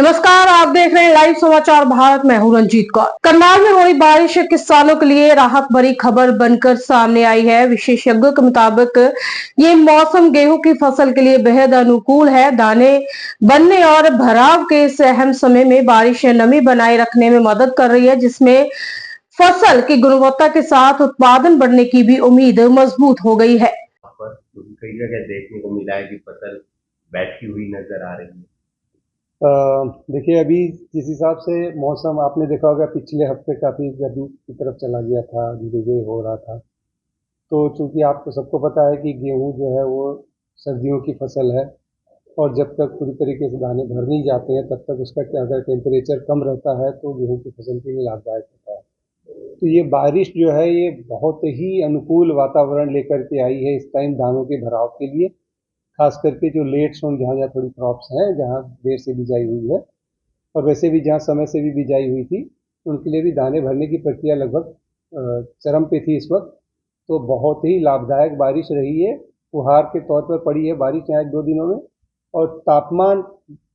नमस्कार, आप देख रहे हैं लाइव समाचार भारत। मैं हूं रंजीत कौर। करनाल में हो रही बारिश किसानों के लिए राहत भरी खबर बनकर सामने आई है। विशेषज्ञों के मुताबिक ये मौसम गेहूं की फसल के लिए बेहद अनुकूल है। दाने बनने और भराव के इस अहम समय में बारिश नमी बनाए रखने में मदद कर रही है, जिसमें फसल की गुणवत्ता के साथ उत्पादन बढ़ने की भी उम्मीद मजबूत हो गई है। कई जगह देखने को मिला है कि फसल बैठी हुई नजर आ रही है। देखिए, अभी जिस हिसाब से मौसम आपने देखा होगा, पिछले हफ्ते काफ़ी गर्मी की तरफ चला गया था, धीरे-धीरे हो रहा था। तो चूँकि आपको सबको पता है कि गेहूँ जो है वो सर्दियों की फसल है और जब तक पूरी तरीके से दाने भर नहीं जाते हैं तब तक उसका क्या, अगर टेम्परेचर कम रहता है तो गेहूँ की फसल के लिए लाभदायक होता है। तो ये बारिश जो है ये बहुत ही अनुकूल वातावरण लेकर के आई है इस टाइम दानों के भराव के लिए। खास करके जो लेट सोन जहाँ थोड़ी क्रॉप्स हैं, जहाँ देर से बिजाई हुई है और वैसे भी जहाँ समय से भी बिजाई हुई थी, उनके लिए भी दाने भरने की प्रक्रिया लगभग चरम पे थी इस वक्त। तो बहुत ही लाभदायक बारिश रही है, फुहार के तौर पर पड़ी है बारिश यहाँ 1-2 दिनों में और तापमान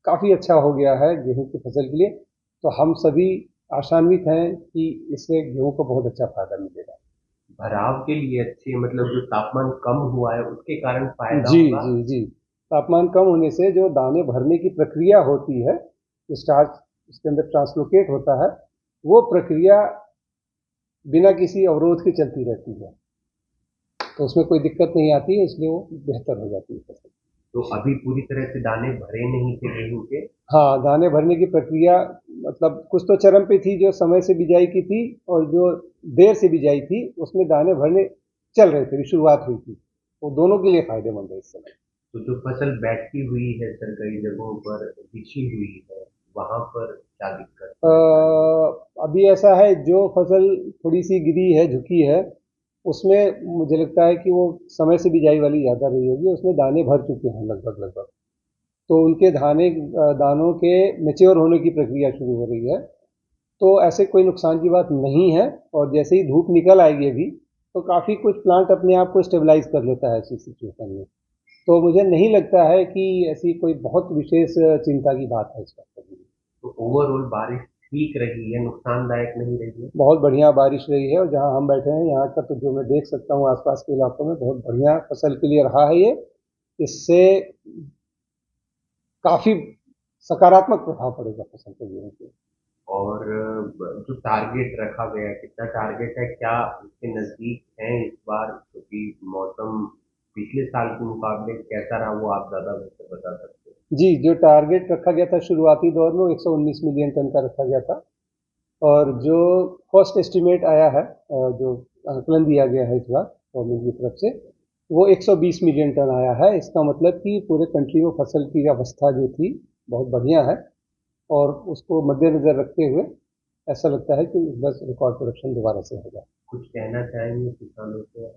काफ़ी अच्छा हो गया है गेहूँ की फसल के लिए। तो हम सभी आशान्वित हैं कि इससे गेहूँ को बहुत अच्छा फायदा मिलेगा। भराव के लिए अच्छी, मतलब जो तापमान कम हुआ है उसके कारण फायदा जी होगा। जी जी तापमान कम होने से जो दाने भरने की प्रक्रिया होती है, स्टार्च इसके अंदर ट्रांसलोकेट होता है, वो प्रक्रिया बिना किसी अवरोध के चलती रहती है, तो उसमें कोई दिक्कत नहीं आती है, इसलिए वो बेहतर हो जाती है फसल। तो अभी पूरी तरह से दाने भरे नहीं थे गेहूं के। हाँ, दाने भरने की प्रक्रिया मतलब कुछ तो चरम पे थी जो समय से बिजाई की थी और जो देर से बिजाई थी उसमें दाने भरने चल रहे थे, शुरुआत हुई थी, वो दोनों के लिए फायदेमंद है इस समय। तो जो फसल बैठी हुई है सर, कई जगहों पर बिछी हुई है, वहां पर क्या दिक्कत है? अभी ऐसा है, जो फसल थोड़ी सी गिरी है, झुकी है, उसमें मुझे लगता है कि वो समय से बिजाई वाली ज़्यादा रही होगी, उसमें दाने भर चुके हैं लगभग लगभग। तो उनके दानों के मैच्योर होने की प्रक्रिया शुरू हो रही है, तो ऐसे कोई नुकसान की बात नहीं है। और जैसे ही धूप निकल आएगी अभी, तो काफ़ी कुछ प्लांट अपने आप को स्टेबलाइज कर लेता है ऐसी सिचुएशन में। तो मुझे नहीं लगता है कि ऐसी कोई बहुत विशेष चिंता की बात है इस वक्त। तो ओवरऑल बारिश ठीक रही है, नुकसानदायक नहीं रही है। बहुत बढ़िया बारिश रही है और जहाँ हम बैठे हैं यहाँ का तो जो मैं देख सकता हूँ आसपास के इलाकों में बहुत बढ़िया फसल के लिए रहा है ये। इससे काफ़ी सकारात्मक प्रभाव पड़ेगा फसल के जीवन पे। और जो टारगेट रखा गया है, कितना टारगेट है, क्या उसके नजदीक है इस बार? क्योंकि मौसम पिछले साल के मुकाबले कैसा रहा वो आप ज्यादा बेहतर बता सकते हैं। जी, जो टारगेट रखा गया था शुरुआती दौर में वो 119 मिलियन टन का रखा गया था और जो फर्स्ट एस्टिमेट आया है, जो आकलन दिया गया है इस बार गवर्नमेंट की तरफ से, वो 120 मिलियन टन आया है। इसका मतलब कि पूरे कंट्री में फसल की अवस्था जो थी बहुत बढ़िया है और उसको मद्देनजर रखते हुए ऐसा लगता है कि बस रिकॉर्ड प्रोडक्शन दोबारा से होगा। कुछ कहना चाहेंगे किसानों से?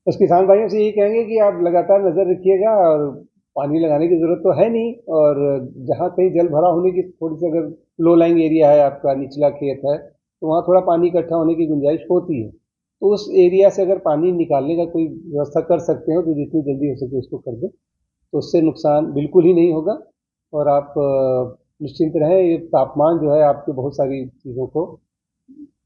बस किसान भाइयों से यही कहेंगे कि आप लगातार नज़र रखिएगा और पानी लगाने की ज़रूरत तो है नहीं, और जहाँ कहीं जल भरा होने की थोड़ी सी, अगर लो लाइंग एरिया है आपका, निचला खेत है, तो वहाँ थोड़ा पानी इकट्ठा होने की गुंजाइश होती है। तो उस एरिया से अगर पानी निकालने का कोई व्यवस्था कर सकते हो तो जितनी जल्दी हो सके उसको कर दें, तो उससे नुकसान बिल्कुल ही नहीं होगा। और आप निश्चिंत रहें, ये तापमान जो है आपके बहुत सारी चीज़ों को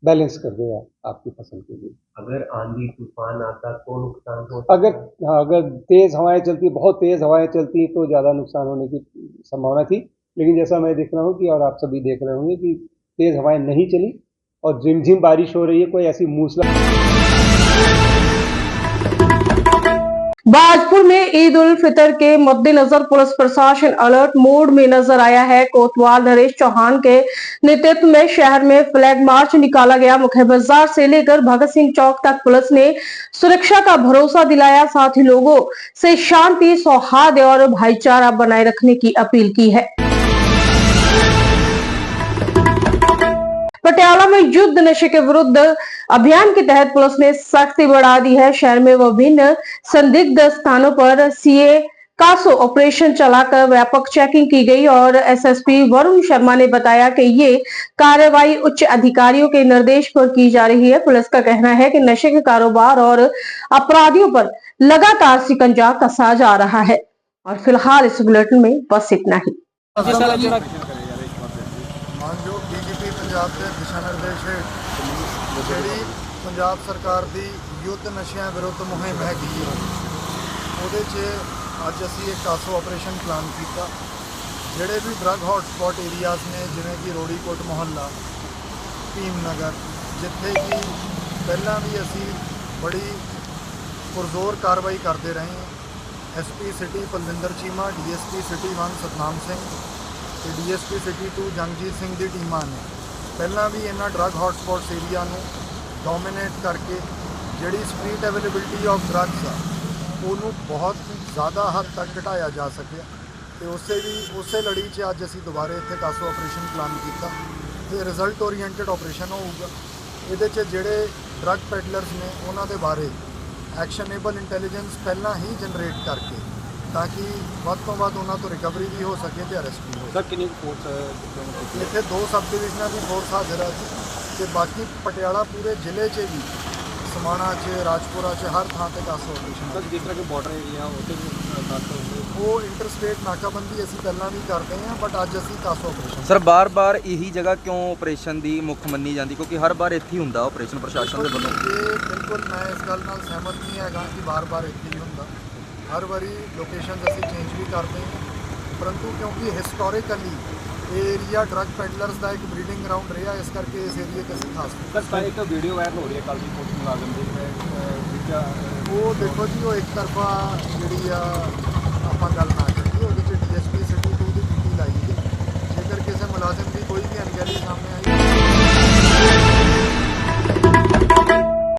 बैलेंस कर देगा आपकी फसल के लिए। अगर आंधी तूफान आता तो नुकसान हो अगर हाँ, अगर तेज़ हवाएं चलती, बहुत तेज़ हवाएं चलती तो ज़्यादा नुकसान होने की संभावना थी, लेकिन जैसा मैं देख रहा हूँ कि, और आप सभी देख रहे होंगे कि तेज़ हवाएं नहीं चली और झिमझिम बारिश हो रही है, कोई ऐसी बाजपुर में ईद उल फितर के मद्देनजर पुलिस प्रशासन अलर्ट मोड में नजर आया है। कोतवाल नरेश चौहान के नेतृत्व में शहर में फ्लैग मार्च निकाला गया। मुख्य बाजार से लेकर भगत सिंह चौक तक पुलिस ने सुरक्षा का भरोसा दिलाया, साथ ही लोगों से शांति, सौहार्द और भाईचारा बनाए रखने की अपील की है। पटियाला में युद्ध नशे के विरुद्ध अभियान के तहत पुलिस ने सख्ती बढ़ा दी है। शहर में विभिन्न संदिग्ध स्थानों पर सीए कासो ऑपरेशन चलाकर व्यापक चेकिंग की गई और एसएसपी वरुण शर्मा ने बताया कि ये कार्रवाई उच्च अधिकारियों के निर्देश पर की जा रही है। पुलिस का कहना है कि नशे के कारोबार और अपराधियों पर लगातार शिकंजा कसा जा रहा है। और फिलहाल इस बुलेटिन में बस इतना ही। ਮਾਨਯੋਗ ਡੀਜੀਪੀ ਪੰਜਾਬ ਦੇ ਦਿਸ਼ਾ ਨਿਰਦੇਸ਼ ਹੇਠ ਜਿਹੜੀ ਪੰਜਾਬ ਸਰਕਾਰ ਦੀ ਯੁੱਧ ਨਸ਼ਿਆਂ ਵਿਰੁੱਧ ਮੁਹਿੰਮ ਹੈਗੀ ਹੈ, ਉਹਦੇ 'ਚ ਅੱਜ ਅਸੀਂ ਇੱਕ ਕਾਸੋ ਆਪਰੇਸ਼ਨ ਪਲਾਨ ਕੀਤਾ। ਜਿਹੜੇ ਵੀ ਡਰੱਗ ਹੌਟਸਪੌਟ ਏਰੀਆਜ਼ ਨੇ, ਜਿਵੇਂ ਕਿ ਰੋੜੀਕੋਟ ਮੁਹੱਲਾ, ਭੀਮ ਨਗਰ, ਜਿੱਥੇ ਕਿ ਪਹਿਲਾਂ ਵੀ ਅਸੀਂ ਬੜੀ ਪੁਰਜ਼ੋਰ ਕਾਰਵਾਈ ਕਰਦੇ ਰਹੇ ਹਾਂ। SP city Palwinder Cheema, DSP city 1 Satnam Singh ਤੇ ਡੀਐਸਪੀ ਸਿਟੀ 2 ਜੰਗਜੀਤ ਸਿੰਘ ਦੀ ਟੀਮਾਂ ਨੇ ਪਹਿਲਾਂ ਵੀ ਇਹਨਾਂ ਡਰੱਗ ਹੌਟਸਪੌਟਸ ਏਰੀਆ ਨੂੰ ਡੋਮੀਨੇਟ ਕਰਕੇ ਜਿਹੜੀ ਸਟਰੀਟ ਅਵੇਲੇਬਿਲਟੀ ਆਫ ਡਰੱਗਸ ਆ ਉਹਨੂੰ ਬਹੁਤ ਜ਼ਿਆਦਾ ਹੱਦ ਤੱਕ ਘਟਾਇਆ ਜਾ ਸਕਿਆ। ਤੇ ਉਸੇ ਲੜੀ 'ਚ ਅੱਜ ਅਸੀਂ ਦੁਬਾਰਾ ਇੱਥੇ ਕਾਸੋ ਆਪਰੇਸ਼ਨ ਪਲਾਨ ਕੀਤਾ ਤੇ ਰਿਜ਼ਲਟ ਓਰੀਐਂਟਡ ਆਪਰੇਸ਼ਨ ਹੋਊਗਾ। ਇਹਦੇ 'ਚ ਜਿਹੜੇ ਡਰੱਗ ਪੈਡਲਰਸ ਨੇ ਉਹਨਾਂ ਦੇ ਬਾਰੇ ਐਕਸ਼ਨੇਬਲ ਇੰਟੈਲੀਜੈਂਸ ਪਹਿਲਾਂ ਹੀ ਜਨਰੇਟ ਕਰਕੇ ਤਾਂ ਕਿ ਵੱਧ ਤੋਂ ਵੱਧ ਉਹਨਾਂ ਤੋਂ ਰਿਕਵਰੀ ਵੀ ਹੋ ਸਕੇ ਤੇ ਅਰੈਸਟ ਵੀ ਹੋ ਸਕੇ। ਸਰ ਕਿੰਨੀ ਫੋਰਸ ਇੱਥੇ 2 ਸਬ ਡਿਵੀਜ਼ਨਾਂ ਦੀ ਫੋਰਸ ਹਾਜ਼ਰ ਹੈ ਤੇ ਬਾਕੀ ਪਟਿਆਲਾ ਪੂਰੇ ਜ਼ਿਲ੍ਹੇ 'ਚ ਵੀ ਸਮਾਣਾ 'ਚ, ਰਾਜਪੁਰਾ 'ਚ ਹਰ ਥਾਂ ਤੇ ਕਾਸੋ ਆਪਰੇਸ਼ਨ ਸਰ ਜਿਸ ਤਰ੍ਹਾਂ ਕਿ ਬਾਰਡਰ ਏਰੀਆ ਉੱਥੇ ਵੀ ਉਹ ਇੰਟਰਸਟੇਟ ਨਾਕਾਬੰਦੀ ਅਸੀਂ ਪਹਿਲਾਂ ਵੀ ਕਰਦੇ ਹਾਂ, ਬਟ ਅੱਜ ਅਸੀਂ ਕਾਸੋ ਆਪਰੇਸ਼ਨ ਸਰ ਬਾਰ-ਬਾਰ ਇਹੀ ਜਗ੍ਹਾ ਕਿਉਂ ਆਪਰੇਸ਼ਨ ਦੀ ਮੁੱਖ ਮੰਨੀ ਜਾਂਦੀ, ਕਿਉਂਕਿ ਹਰ ਵਾਰ ਇੱਥੇ ਹੀ ਹੁੰਦਾ ਆਪਰੇਸ਼ਨ ਪ੍ਰਸ਼ਾਸਨ ਦੇ ਵੱਲੋਂ। ਇਹ ਬਿਲਕੁਲ ਮੈਂ ਇਸ ਗੱਲ ਨਾਲ ਸਹਿਮਤ ਨਹੀਂ ਹੈਗਾ ਕਿ ਬਾਰ-ਬਾਰ ਇੱਥੇ ਹੀ ਹੁੰਦਾ। ਹਰ ਵਾਰੀ ਲੋਕੇਸ਼ਨਸ ਅਸੀਂ ਚੇਂਜ ਵੀ ਕਰਦੇ ਹਾਂ, ਪਰੰਤੂ ਕਿਉਂਕਿ ਹਿਸਟੋਰੀਕਲੀ ਇਹ ਏਰੀਆ ਡਰੱਗ ਪੈਡਲਰਸ ਦਾ ਇੱਕ ਬਰੀਡਿੰਗ ਗਰਾਊਂਡ ਰਿਹਾ, ਇਸ ਕਰਕੇ ਇਸ ਏਰੀਏ 'ਤੇ ਅਸੀਂ ਖਾਸ ਸਰ ਇੱਕ ਵੀਡੀਓ ਵਾਇਰਲ ਹੋ ਰਹੀ ਹੈ ਕੱਲ੍ਹ ਦੀ ਪੁਲਿਸ ਮੁਲਾਜ਼ਮ ਦੀ ਵਿੱਚ ਉਹ ਦੇਖੋ ਜੀ, ਉਹ ਇੱਕ ਤਰਫਾ ਜਿਹੜੀ ਆ ਆਪਾਂ ਗੱਲ ਨਾ ਕਰੀਏ। ਉਹਦੇ 'ਚ ਡੀਐਸਪੀ ਸਿਟੀ 2 ਦੀ ਡਿਊਟੀ ਲਾਈ ਹੈ। ਜੇਕਰ ਕਿਸੇ ਮੁਲਾਜ਼ਮ ਦੀ ਕੋਈ ਵੀ ਅਣਗਹਿਲੀ ਸਾਹਮਣੇ ਆਈ